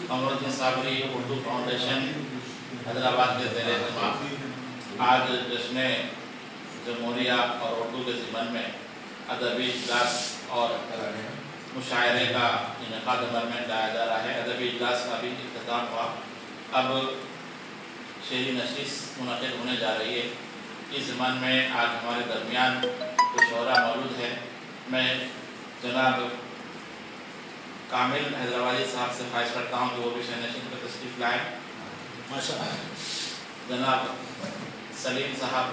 Kamruddin Sabri Urdu foundation Hyderabad के ज़ेर इत्तेमाम आज जश्न जमहूरिया और उर्दू के ज़िमन में अदबी इजलास और मुशायरे का इनेकाद अमल में लाया जा रहा है। अदबी इजलास का भी इख्तिताम हुआ। अब शेरी नशीस मुनक़िद होने जा रही है। इस ज़िमन में आज हमारे दरमियान कुछ शोरा मौजूद है। मैं जनाब कामिल हैदराबादी साहब से ख्वाहिश करता हूँ कि वो भी शेर नशीस पर तशरीफ़ लाएँ। माशाअल्लाह। जनाब सलीम साहब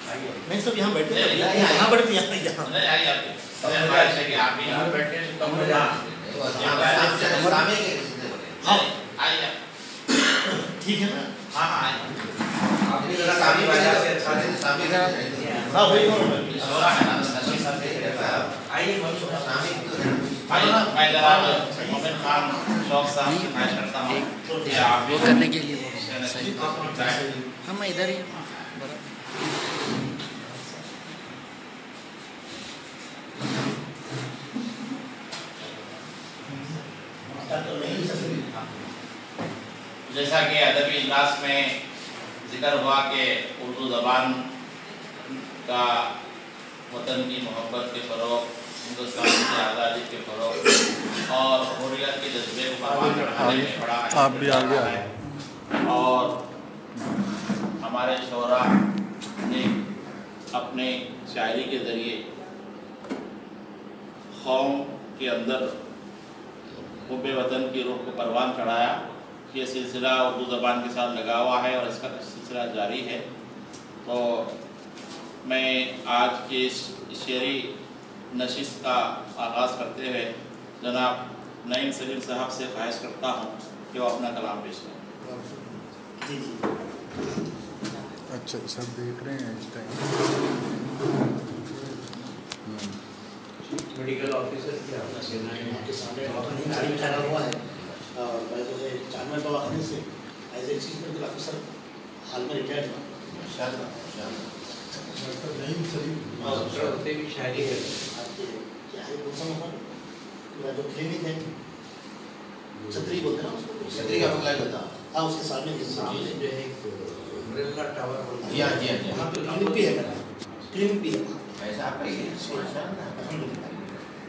नहीं सब यहाँ बैठे हैं, यहाँ बैठते हैं, यहाँ नहीं आइए आप ख्वाहिश है कि आप भी यहाँ बैठे हैं। हाँ आइए ठीक है ना। हाँ हाँ आइए। हाँ वही शोरा है ना नशीस साहब आइए मैं जनाब मोमिन खान शौक साहब से ख्वाहिश करता हूँ कि आप वो करने के लिए बताएं। हम इधर ही जैसा कि अदबी इजलास में जिक्र हुआ कि उर्दू ज़बान का वतन की मोहब्बत के फ़रोग़, हिंदुस्तान की आज़ादी के फ़रोग़ और हुर्रियत के जज्बे को परवान चढ़ाने में बड़ा आप भी आगे है। और हमारे शोरा ने अपने शायरी के ज़रिए कौम के अंदर हुब्बे वतन की रूह को परवान चढ़ाया। ये सिलसिला उर्दू ज़बान के साथ लगा हुआ है और इसका सिलसिला जारी है। तो मैं आज के इस शेरी नशीस का आगाज़ करते हुए जनाब नईम सलीम साहब से ख्वाहिश करता हूँ कि वो अपना कलाम पेश करें। अच्छा सब देख रहे हैं इस टाइम। मेडिकल ऑफिसर क्या आपके सामने तारीख ठहरा हुआ है और मैं जो है 94 दवाखाने से as a chief medical officer हाल में रिटायर्ड हुआ। भी शायरी है क्या है मेरा जो क्लिनिक है छतरी बोलते हैं ना उसको, छतरी का मतलब होता है। हाँ उसके सामने जो है एक टावर वहाँ पे क्लिनिक भी है मेरा, क्लिनिक भी है ऐसा आप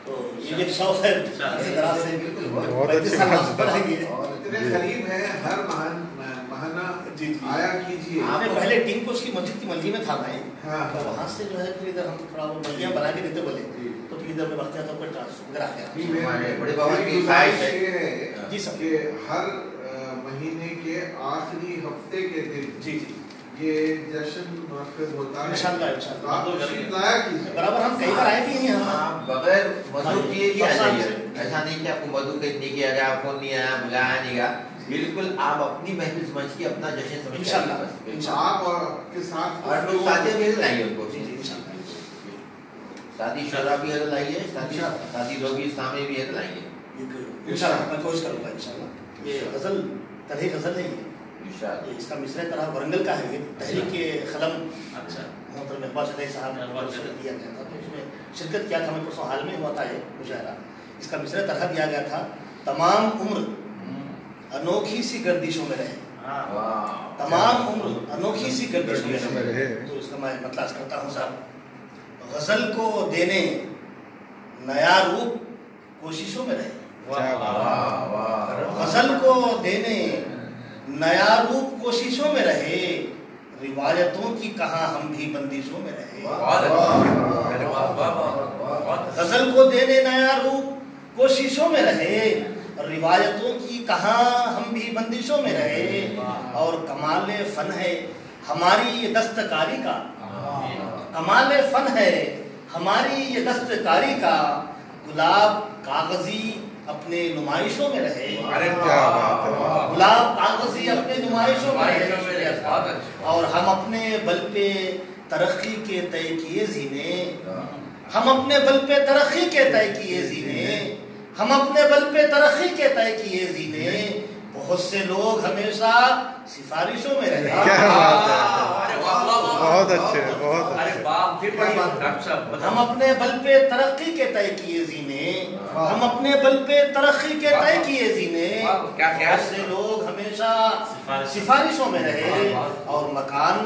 तो ये भी शौक है इसी तरह से बिल्कुल बहुत अच्छी इतने करीब है हर महाना आया कीजिए। आपने पहले टीम को उसकी मस्जिद की मंजिल में था भाई। हाँ तो वहाँ से जो है फिर इधर हम थोड़ा वो मंजियाँ बना के देते बोले तो फिर इधर में वक्त तो ट्रांसफर आ गया। बड़े बाबा की ख्वाहिश है जी सब कि हर महीने के आखिरी हफ्ते के दिन जी जी ये जश्न मुनक़्क़िद होता है। इंशाअल्लाह इंशाअल्लाह आप तशरीफ़ लाया कीजिए। बराबर हम कई बार आए भी नहीं हम बगैर मधु किए भी आ जाइए। ऐसा नहीं कि आपको मधु के नहीं किया गया, फोन नहीं आया, बुलाया नहीं गया। बिल्कुल आप अपनी महफिल समझ के अपना जश्न समझ इंशाअल्लाह आप और के साथ और लोग साथी भी लाइए उनको। जी जी इंशाअल्लाह शादी शुरा भी लाइए, शादी लोग भी सामने भी लाइए इंशाअल्लाह। मैं कोशिश करूँगा इंशाअल्लाह। ये गज़ल तरह गज़ल है इंशाअल्लाह। इसका मिसरे तरह वरंगल का है ये तहरीक के क़लम अच्छा मोहतरम इक़बाल सदई साहब ने दिया गया था। तो उसमें शिरकत किया था। मैं परसों हाल में हुआ था ये मुशायरा। इसका मिसरे तरह दिया गया था तमाम उम्र अनोखी सी गर्दिशों में रहे। तमाम उम्र अनोखी सी गर्दिशों में रहे। तो इसका मैं मतलब करता हूँ साहब गज़ल को देने नया रूप कोशिशों में रहे। गज़ल को देने नया रूप कोशिशों में रहे, रिवायतों की कहाँ हम भी बंदिशों में रहे। गज़ल को देने नया रूप कोशिशों में रहे, रिवायतों की कहाँ हम भी बंदिशों में रहे। और कमाल फन है हमारी ये दस्तकारी का, कमाल फन है हमारी ये दस्तकारी का, गुलाब कागजी अपने नुमाइशों में रहे। गुलाब कागजी अपने नुमाइशों में रहे और हम अपने बल पे तरक्की के तय किए जीने, हम अपने बल पे तरक्की के तय किए जीने, हम अपने बल पे तरक्की के तय किए जीने, بہت سے لوگ ہمیشہ سفارشوں میں رہے. کیا بات ہے، بہت اچھے بہت اچھے. ہم اپنے بل پہ ترقی کے طے کیے زینے، ہم اپنے بل پہ ترقی کے طے کیے زینے. بہت سے لوگ ہمیشہ سفارشوں میں رہے اور مکان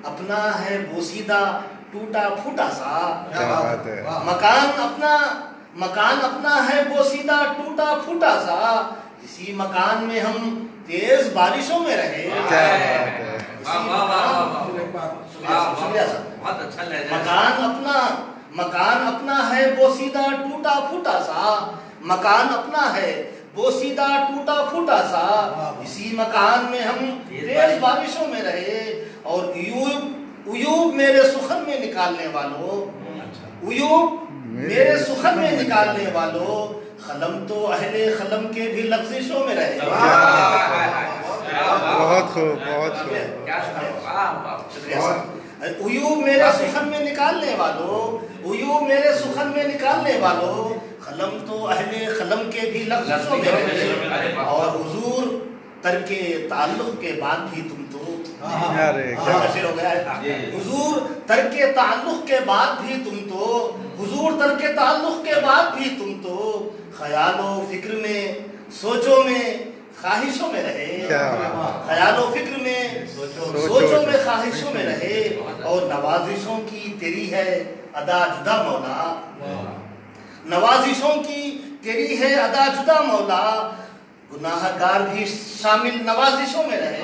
اپنا ہے بوسیدہ ٹوٹا پھوٹا سا. کیا بات ہے، مکان اپنا ہے بوسیدہ ٹوٹا پھوٹا سا. اسی مکان میں ہم تیز بارشوں میں رہے. کیا بات ہے. مکان اپنا ہے بوسیدہ ٹوٹا پھوٹا سا. مکان اپنا ہے بوسیدہ ٹوٹا پھوٹا سا. اسی مکان میں ہم تیز بارشوں میں رہے. اور عیوب میرے سخن میں نکالنے والوں، عیوب میرے سخن میں نکالنے والوں، قلم تو اہل قلم کے بھی لغزشوں میں رہے. بہت خوب بہت خوب. عیوب میرے سخن میں نکالنے والوں، عیوب میرے سخن میں نکالنے والوں، قلم تو اہل قلم کے بھی لغزشوں میں رہے. اور حضور ترک تعلق کے بعد بھی تم تو ہو گیا ہے. حضور ترک تعلق کے بعد بھی تم تو، حضور ترک تعلق کے بعد بھی تم تو خیال و فکر میں سوچوں میں خواہشوں میں رہے. خیال و فکر میں سوچوں میں خواہشوں میں رہے. اور نوازشوں کی تیری ہے ادا جدا مولا، نوازشوں کی تیری ہے ادا جدا مولا. گناہ گار بھی شامل نوازشوں میں رہے،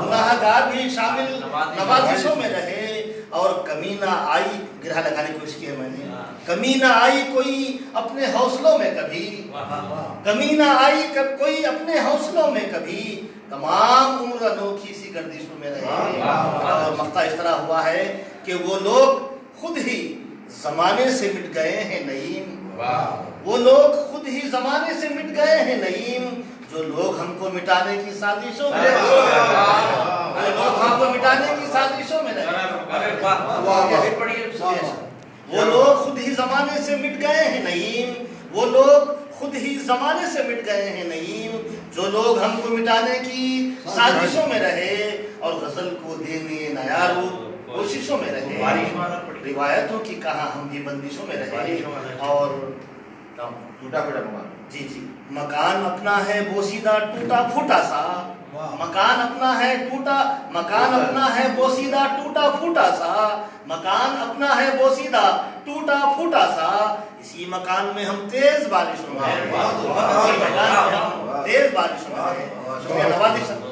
گناہ گار بھی شامل نوازشوں میں رہے. اور کمی نہ آئی، گرہ لگانے کی کوشش کی ہے میں نے، کمی نہ آئی کوئی اپنے حوصلوں میں کبھی، کمی نہ آئی کوئی اپنے حوصلوں میں کبھی. تمام عمر انوکھی سی گردشوں میں رہے. اور مقطع اس طرح ہوا ہے کہ وہ لوگ خود ہی زمانے سے مٹ گئے ہیں نعیم، وہ لوگ خود ہی زمانے سے مٹ گئے ہیں نعیم. جو لوگ ہم کو مٹانے کی سازشوں میں رہے، جو لوگ ہم کو مٹانے کی سازشوں میں رہے، وہ لوگ خود ہی زمانے سے مٹ گئے ہیں نعیم. وہ لوگ خود ہی زمانے سے مٹ گئے ہیں نعیم. جو لوگ ہم کو مٹانے کی سازشوں میں رہے اور غزل کو دینے نیا روپ کوششوں میں رہے. روایتوں کی کہاں ہم بھی بندشوں میں رہے. اور ٹوٹا پھوٹا جی مکان اپنا ہے بوسیدہ ٹوٹا پھوٹا سا. مکان اپنا ہے بوسیدہ ٹوٹا پھوٹا سا. مکان اپنا ہے بوسیدہ ٹوٹا پھوٹا سا. اسی مکان میں ہم تیز بارشوں میں رہے، اسی مکان میں ہم تیز بارشوں میں رہے. شکریہ نوازی صاحب.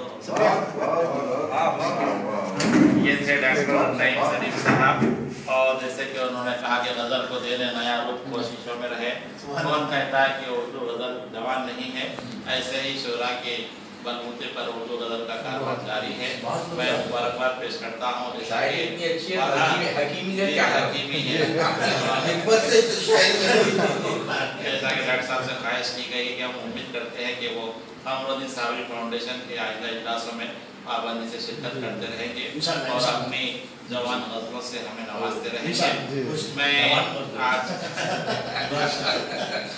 یہ تھے ڈاکٹر نعیم شریف صاحب. اور جیسے کہ انہوں نے کہا کہ غزل کو دینے نیا رخ کوششوں میں رہے. کون کہتا ہے کہ اردو غزل جوان نہیں ہے؟ ایسے ہی شعراء کے بلبوتے پر اردو غزل کا کاروبار جاری ہے. میں مبارکباد پیش کرتا ہوں. شاعری اچھی ہے، حکیمی ہے، کیا حکیمی ہے. جیسا کہ ڈاکٹر صاحب سے خواہش کی گئی کہ ہم امید کرتے ہیں کہ وہ قمرالدین صابری فاؤنڈیشن کے آئندہ اجلاسوں میں پابندی سے شرکت کرتے رہیں گے اور اپنی جوان غزلوں سے ہمیں نوازتے رہیں گے. میں آج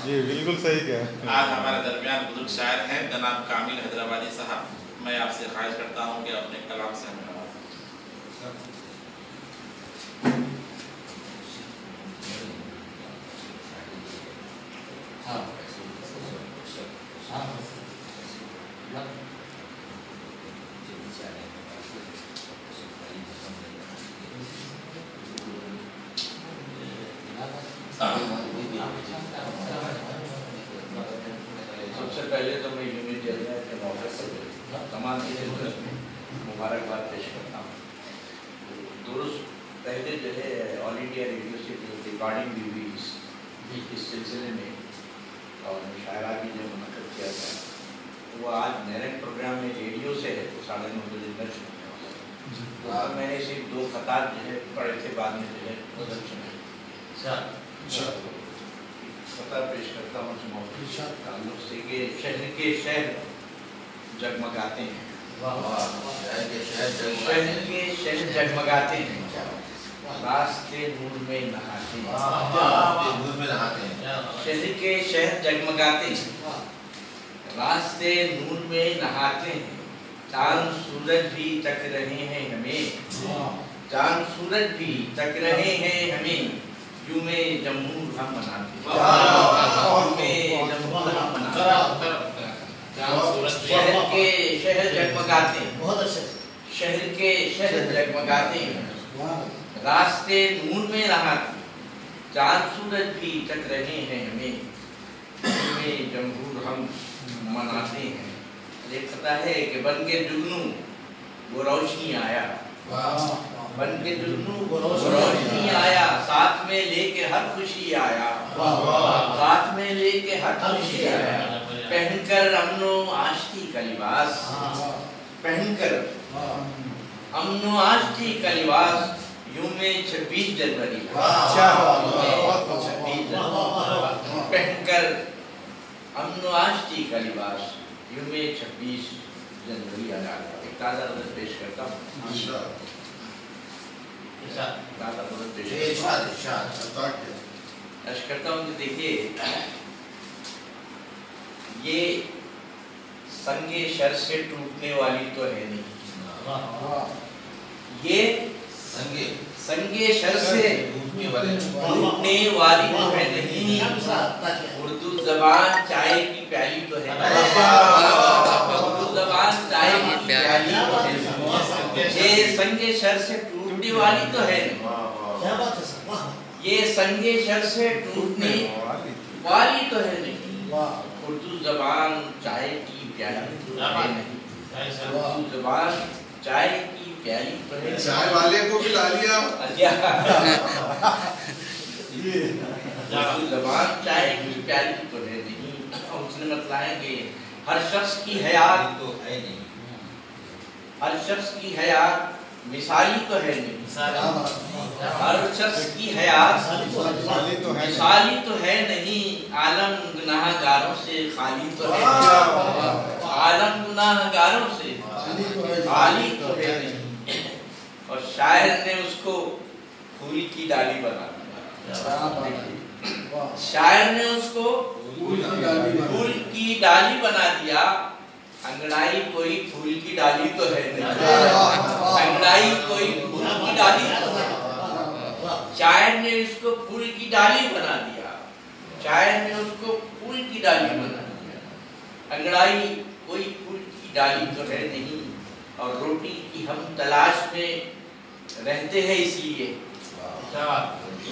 جی بالکل صحیح کیا. آج ہمارے درمیان بزرگ شاعر ہیں جناب کامل حیدرآبادی صاحب. میں آپ سے خواہش کرتا ہوں کہ اپنے کلام سے ہمیں نوازیں. سب سے پہلے تو میں یونٹ جلدہ کے موقع پر تمام کی خدمت میں مبارکباد پیش کرتا ہوں. درست پہلے جو ہے آل انڈیا ریڈیو سے جو ریکارڈنگ بھی ہوئی اس سلسلے میں اور مشاعرہ بھی جو منعقد کیا گیا وہ آج میرے پروگرام میں ریڈیو سے ہے تو 9:30 بجے درج ہونے والا ہے. میں نے صرف 2 خطاب جو ہے پڑھے تھے، بعد میں جو ہے بدل سنے خطاب پیش کرتا ہوں اس موقع تعلق سے کہ شہر کے شہر جگمگاتے ہیں. شہر کے شہر جگمگاتے ہیں، راستے نور میں نہاتے ہیں. شہر کے شہر جگمگاتے ہیں، रास्ते नूर में नहाते हैं, चांद सूरज भी तक रहे हैं हमें, चांद सूरज भी तक रहे हैं हमें, यूं में जमहूर हम मनाते हैं, यूं में जमहूर हम मनाते हैं। शहर के शहर जगमगाते हैं, बहुत अच्छे, शहर के शहर जगमगाते हैं, रास्ते नूर में नहाते हैं, चांद सूरज भी तक रहे हैं हमें, में जमहूर हम मनाते हैं। एक पता है कि बन के जुगनू वो रोशनी आया, बन के जुगनू वो रोशनी आया, साथ में लेके हर खुशी आया, साथ में लेके हर खुशी आया, पहनकर अमनो आश्की का लिबास, पहनकर अमनो आश्की का लिबास, यूं में 26 जनवरी पहनकर अमनो आश्की का लिबास, यूं में 26 जनवरी आया। एक ताज़ा नज़र पेश करता हूँ, ताज़ा नज़र पेश करता हूँ कि देखिए ये संगे शर से टूटने वाली तो है नहीं, ये संगे शर से टूटने वाली तो है नहीं, उर्दू जबान चाय की प्याली तो है, उर्दू जबान चाय की प्याली तो है, ये संगे शर से टूटने वाली तो है नहीं, ये संगे शर से टूटने वाली तो है नहीं, उर्दू जबान चाय की प्याली तो है नहीं, उर्दू जबान चाय की प्याली तो है, चाय वाले को भी ला लिया। उर्दू जबान चाय की प्याली तो है नहीं, उसने बतलाएंगे हर शख्स की हयात तो है नहीं, हर शख्स की हयात मिसाली तो है नहीं, हर शख्स की हयात मिसाली तो है नहीं, आलम गुनाहगारों से खाली तो है, आलम गुनाहगारों से खाली तो है नहीं, और शायर ने उसको फूल की डाली बना दिया, शायर ने उसको फूल की डाली बना दिया, अंगड़ाई कोई फूल की डाली तो है नहीं, अंगड़ाई कोई फूल की डाली तो है, शायर ने इसको फूल की डाली बना दिया, शायर ने उसको फूल की डाली बना दिया, अंगड़ाई कोई फूल की डाली तो है नहीं, और रोटी की हम तलाश में रहते हैं इसलिए,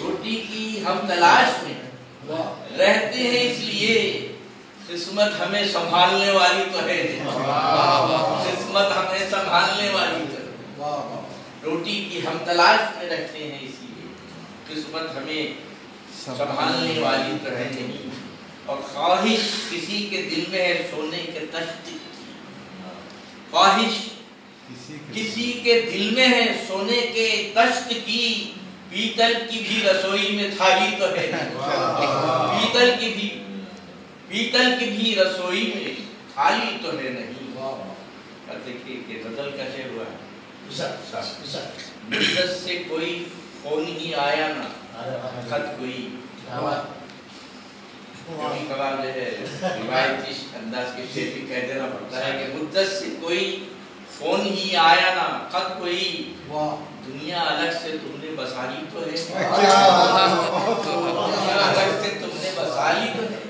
रोटी की हम तलाश में रहते हैं इसलिए, किस्मत हमें संभालने वाली तो है, किस्मत हमें संभालने वाली तो है, रोटी की हम तलाश में रखते हैं इसलिए, किस्मत हमें संभालने वाली तो है नहीं, और ख्वाहिश किसी के दिल में है सोने के तख्त, ख्वाहिश किसी के दिल में है सोने के तख्त की, पीतल की भी रसोई में थाली तो है, पीतल की भी रसोई में थाली तो है नहीं। और देखिए कि गजल कैसे हुआ है, मुद्दत से कोई फोन ही आया ना, खत कोई, कभी कभार जो है रिवायती अंदाज के शेर भी कह देना पड़ता है कि मुद्दत से कोई फोन ही आया ना, खत कोई, दुनिया अलग से तुमने बसा ली तो है, दुनिया अलग से तुमने बसा ली तो है,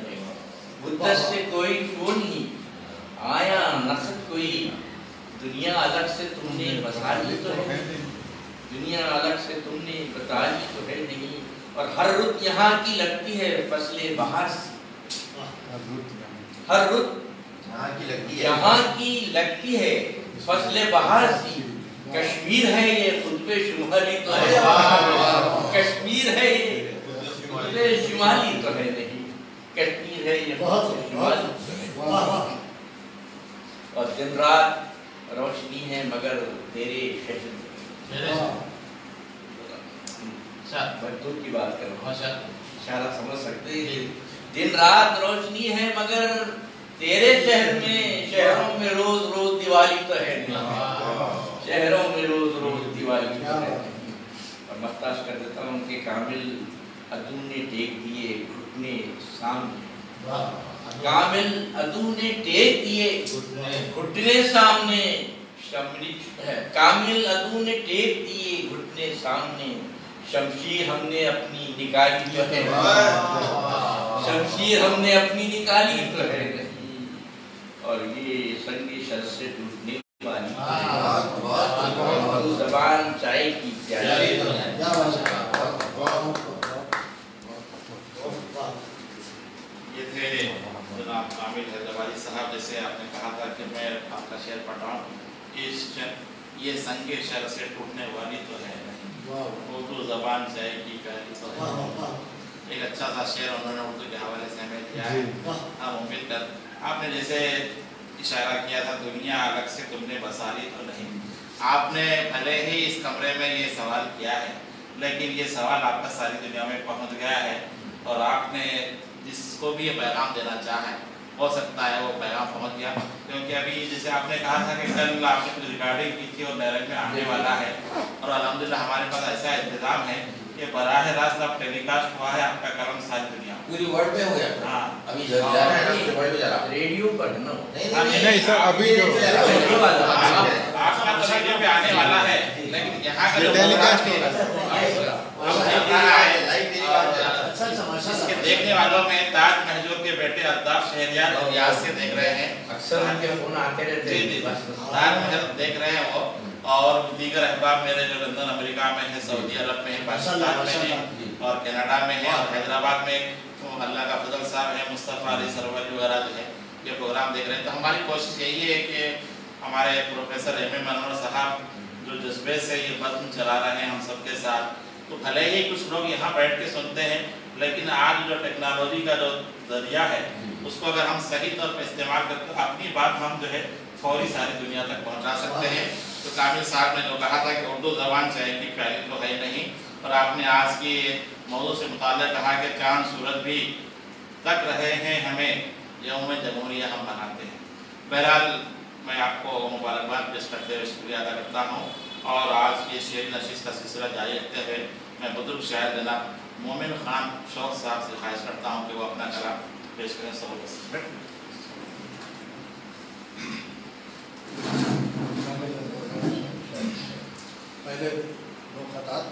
मुद्दत से कोई फोन ही आया न खत कोई, दुनिया अलग से तुमने बसा ली तो है, दुनिया अलग से तुमने बता ली तो है नहीं, और हर रुत यहाँ की लगती है फसले बहार से, हर रुत यहाँ की लगती है फसले बहार सी, कश्मीर है ये खुद पे शुमाली तो है, कश्मीर है ये खुद पे शुमाली तो है नहीं, कश्मीर है ये खुद पे शुमाली तो है, और दिन रात रोशनी है मगर तेरे शहर, बंदूक की बात करो, इशारा समझ सकते हैं, दिन रात रोशनी है मगर तेरे शहर में, शहरों में रोज रोज दिवाली तो है नहीं, शहरों में रोज रोज दिवाली तो है नहीं। और मख्ताश कर देता हूँ कि कामिल अदून ने टेक दिए घुटने सामने, कामिल अदू ने टेक दिए घुटने सामने कामिल अदू ने टेक दिए घुटने सामने शमशीर हमने अपनी निकाली तो है शमशीर हमने अपनी निकाली तो है नहीं और ये संगी शर से टूटने वाली ज़बान चाय की प्याली तो है। ये थे जनाब कामिल हैदराबादी साहब, जैसे आपने कहा था कि मैं आपका शेर पढ़ रहा हूँ, ये संगे शर से टूटने वाली तो है नहीं, उर्दू ज़बान चाय की प्याली तो है। एक अच्छा सा शेर उन्होंने उर्दू के हवाले से हमें दिया है। हम उम्मीद कर आपने जैसे इशारा किया था दुनिया अलग से तुमने बसा ली तो नहीं, आपने भले ही इस कमरे में ये सवाल किया है लेकिन ये सवाल आपका सारी दुनिया में पहुंच गया है और आपने जिसको भी ये पैगाम देना चाहा है हो सकता है वो पैगाम पहुंच गया, क्योंकि अभी जैसे आपने कहा था कि कल आपने कुछ रिकॉर्डिंग की थी और नैरंग में आने वाला है और अल्हम्दुलिल्लाह हमारे पास ऐसा इंतजाम है कि बराह रास्त अब टेलीकास्ट हुआ है, आपका कर्म सारी दुनिया पूरी वर्ल्ड में हो गया। हाँ अभी जा रहा है ना, वर्ल्ड में जा रहा है। रेडियो पर ना नहीं सर, अभी जो रेडियो वाला आपका तो रेडियो पे आने वाला है लेकिन यहाँ का जो टेलीकास्ट इसके देखने वालों में ताज महजूर के बेटे अल्ताफ शहरियार और याद से देख रहे हैं, अक्सर उनके फोन आते रहते हैं। ताज महल देख रहे हैं वो, और दीगर अहबाब मेरे जो लंदन अमेरिका में है, सऊदी अरब में है, पाकिस्तान में है और कनाडा में है और हैदराबाद में अल्लाह का फजल साहब है, मुस्तफ़ा अली सरवरी वगैरह जो है ये प्रोग्राम देख रहे हैं। तो हमारी कोशिश यही है कि हमारे प्रोफेसर एम ए मनोहर साहब जो जज्बे से ये बत्न चला रहे हैं हम सबके साथ, तो भले ही कुछ लोग यहाँ बैठ के सुनते हैं लेकिन आज जो टेक्नोलॉजी का जो जरिया है उसको अगर हम सही तौर पर इस्तेमाल करते तो अपनी बात हम जो है फौरी सारी दुनिया तक पहुँचा सकते हैं। तो कामिल साहब ने जो कहा था कि उर्दू ज़बान चाय की प्याली तो है नहीं, और आपने आज की मौजू से मुताल्लिक़ कहा कि चाँद सूरज भी तक रहे हैं हमें यौम जमहूरिया हम मनाते हैं। बहरहाल मैं आपको मुबारकबाद पेश करते हुए शुक्रिया अदा करता हूँ और आज ये शेर नशीस का सिलसिला जारी रखते हुए मैं बुजुर्ग शायर जनाब मोमिन खान शौक साहब से ख्वाहिश करता हूँ कि वो अपना कलाम पेश करें। सब पहले दो खतात।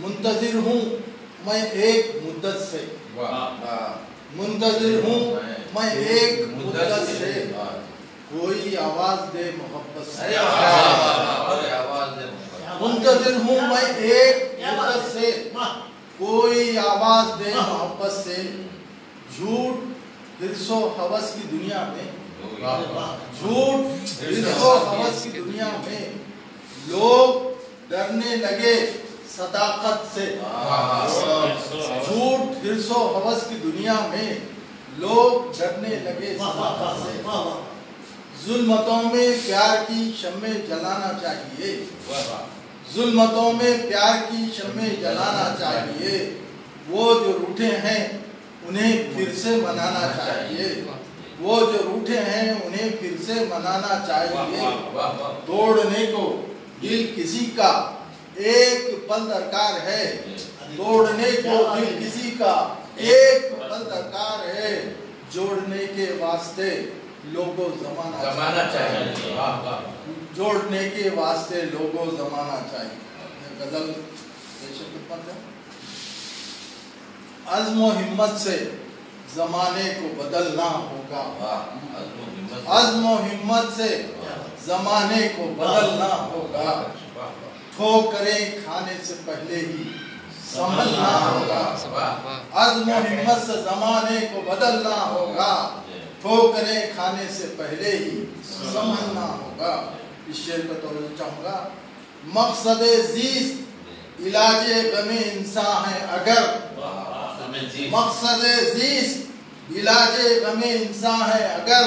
मुंतजिर हूँ मैं एक मुद्दत से, मुंतजिर हूँ मैं एक मुद्दत से, कोई आवाज दे मोहब्बत से। मुंतजिर हूँ मैं एक मुद्दत से, कोई आवाज दे मोहब्बत से। झूठ हिर्सो हवस की दुनिया में, झूठ हिर्सो हवस की दुनिया में लोग डरने लगे सदाकत से। झूठ हिर्सो हवस की दुनिया में लोग डरने लगे सदाकत से। जुल्मतों में प्यार की शम्मे जलाना चाहिए, जुल्मतों में प्यार की शम्मे जलाना चाहिए। वो जो रूठे हैं उन्हें फिर से मनाना चाहिए, वो जो रूठे हैं उन्हें फिर से मनाना चाहिए। तोड़ने को दिल किसी का एक पल दरकार है, तोड़ने को दिल किसी का एक पल दरकार है। जोड़ने के वास्ते लोगों जमाना चाहिए, जोड़ने के वास्ते लोगों जमाना चाहिए। गजल अज़्म हिम्मत से जमाने को बदलना होगा, अज़्म हिम्मत से जमाने को बदलना होगा। ठोकरें खाने से पहले ही संभलना होगा, अज़्म हिम्मत से जमाने को बदलना होगा। ठोकरें खाने से पहले ही संभलना होगा। इस शेर को तवज्जो चाहूँगा। मकसद ज़ीस्त इलाजे गमे इंसान है अगर, मकसद ज़ीस्त इलाजे गमे इंसान है अगर,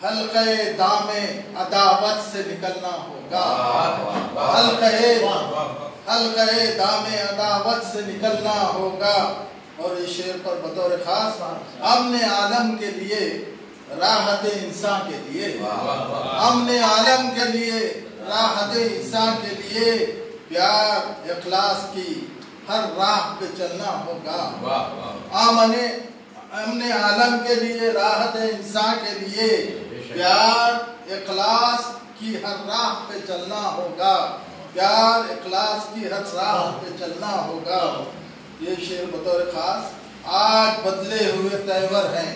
हल्क़े दामे अदावत से निकलना होगा, हल्क़े दामे अदावत से निकलना होगा। और इस शेर पर बतौर खास अमने आलम के लिए, राहत इंसान के लिए, अमने आलम के लिए, राहत इंसान के लिए प्यार इखलास की हर राह पे चलना होगा। امن عالم کے لیے، راحت انسان کے لیے پیار اخلاص کی ہر راہ پہ چلنا ہوگا، پیار اخلاص کی ہر راہ پہ چلنا ہوگا۔ یہ شعر بطور خاص آج بدلے ہوئے تیور ہیں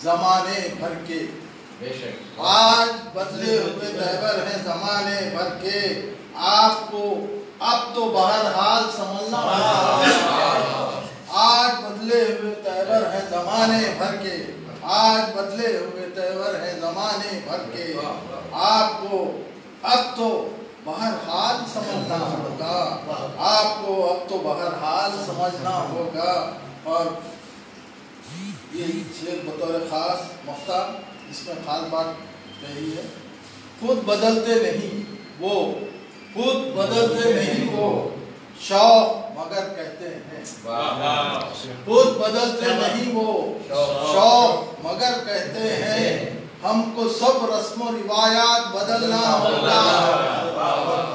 زمانے بھر کے، آج بدلے ہوئے تیور ہیں زمانے بھر کے، آپ کو اب تو بہرحال سمجھنا ہوگا۔ آج بدلے ہوئے تیور ہیں زمانے بھر کے، آج بدلے ہوئے تیور ہیں زمانے بھر کے، آپ کو اب تو بہرحال سمجھنا ہوگا، آپ کو اب تو بہرحال سمجھنا ہوگا۔ اور یہ شعر بطور خاص مختار، اس میں خاص بات یہی ہے، خود بدلتے نہیں وہ، خود بدلتے نہیں وہ، شوق مگر کہتے ہیں، خود بدلتے نہیں وہ، شوق مگر کہتے ہیں، ہم کو سب رسم و روایات بدلنا ہوگا۔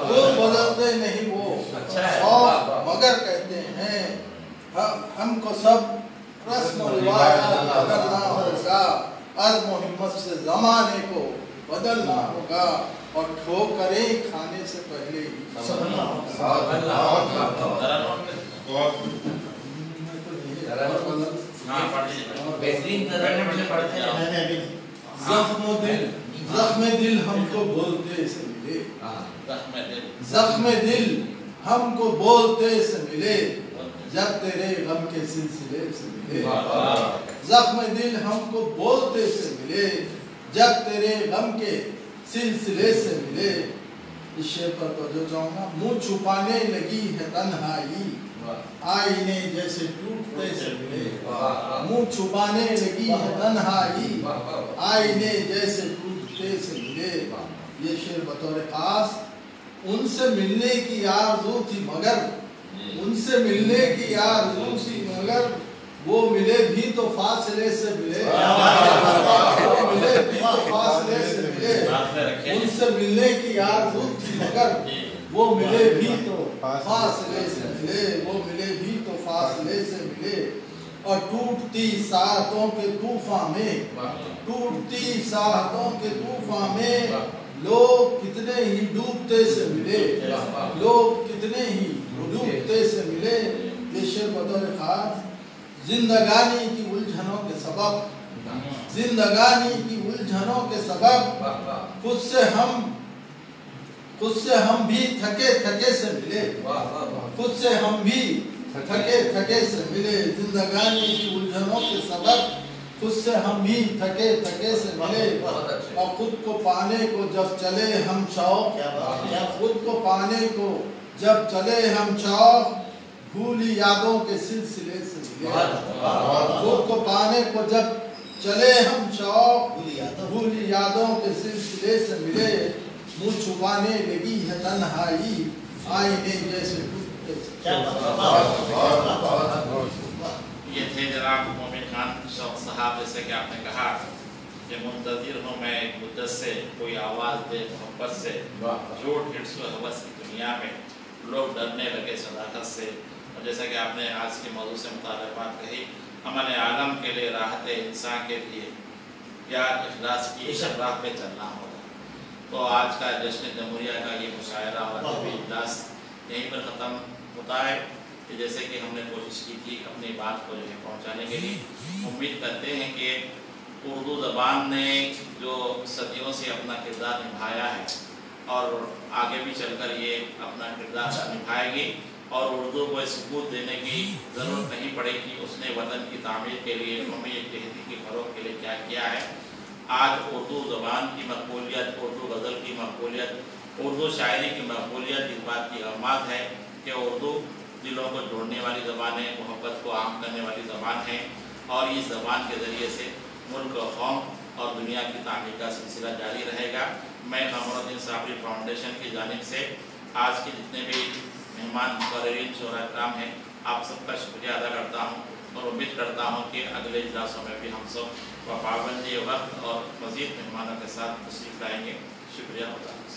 خود بدلتے نہیں وہ، شوق مگر کہتے ہیں، ہم کو سب رسم و روایات بدلنا ہوگا، عزم و ہمت سے زمانے کو بدلنا ہوگا، اور ٹھوکریں کھانے سے پہلے ہی سمجھنا زخم دل ہم کو بولتے سے ملے، زخم دل ہم کو بولتے سے ملے، جب تیرے غم کے سلسلے سے ملے، زخم دل ہم کو بولتے سے ملے، جب تیرے غم کے سلسلے سے ملے۔ اس شعر پر توجہ چاہوں گا، منہ چھپانے لگی ہے تنہائی، آئینے جیسے ٹوٹتے سے ملے، منہ چھپانے لگی ہے تنہائی، آئینے جیسے ٹوٹتے سے ملے۔ یہ شعر بطور خاص ان سے ملنے کی آرزو تھی مگر، ان سے ملنے کی آرزو تھی مگر، وہ ملے بھی تو فاصلے سے ملے، وہ ملے بھی تو فاصلے سے ملے، ان سے ملنے کی آرزو تھی مگر، وہ ملے بھی تو فاصلے سے ملے، وہ ملے بھی تو فاصلے سے ملے۔ اور ٹوٹتی ساعتوں کے طوفان میں، ٹوٹتی ساعتوں کے طوفان میں، لوگ کتنے ہی ڈوبتے سے ملے، لوگ کتنے ہی ڈوبتے سے ملے۔ یہ شعر بطور خاص زندگانی کی الجھنوں کے سبب، زندگانی کی الجھنوں کے سبب، خود سے ہم بھی تھکے تھکے سے ملے، خود سے ہم بھی تھکے تھکے سے ملے، زندگانی کی الجھنوں کے سبب، خود سے ہم بھی تھکے تھکے سے ملے، اور خود کو پانے کو جب چلے ہم شوق، خود کو پانے کو جب چلے ہم شوق، بھولی یادوں کے سلسلے سے ملے، خود کو پانے کو جب چلے ہم شوق، بھولی یادوں کے سلسلے سے ملے، منہ چھپانے لگی ہے تنہائی، آئینے جیسے ٹوٹتے سے۔ یہ تھے جناب مومن خان شوق صاحب، جیسے کہ آپ نے کہا کہ منتظر ہوں میں ایک مدت سے کوئی آواز دے محبت سے، جھوٹ ہرس و ہوس کی دنیا میں لوگ ڈرنے لگے صداقت سے۔ اور جیسا کہ آپ نے آج کے موضوع سے متعلق بات کہی، امن عالم کے لیے، راحت انسان کے لیے پیار اخلاص کی راہ پہ چلنا ہوگا۔ تو آج کا جشن جمہوریہ کا یہ مشاعرہ اور ادبی اجلاس یہیں پر ختم ہوتا ہے، کہ جیسے کہ ہم نے کوشش کی تھی اپنی بات کو جو ہے پہنچانے کے لیے۔ امید کرتے ہیں کہ اردو زبان نے جو صدیوں سے اپنا کردار نبھایا ہے اور آگے بھی چل کر یہ اپنا کردار نبھائے گی، اور اردو کو ثبوت دینے کی ضرورت نہیں پڑے گی اس نے وطن کی تعمیر کے لیے، قومی اتحادی کی فروغ کے لیے کیا کیا ہے۔ آج اردو زبان کی مقبولیت، اردو غزل کی مقبولیت، اردو شاعری کی مقبولیت اس بات کی علامت ہے کہ اردو دلوں کو جوڑنے والی زبان ہے، محبت کو عام کرنے والی زبان ہے، اور اس زبان کے ذریعے سے ملک و قوم اور دنیا کی تعمیر کا سلسلہ جاری رہے گا۔ میں قمر الدین صابری فاؤنڈیشن کی جانب سے آج کے جتنے بھی مہمان مقررین شعراء کرام ہیں، آپ سب کا شکریہ ادا کرتا ہوں، اور امید کرتا ہوں کہ اگلے اجلاسوں میں بھی ہم سب پابندی وقت اور مزید مہمانوں کے ساتھ تشریف لائیں گے۔ شکریہ خدا حافظ۔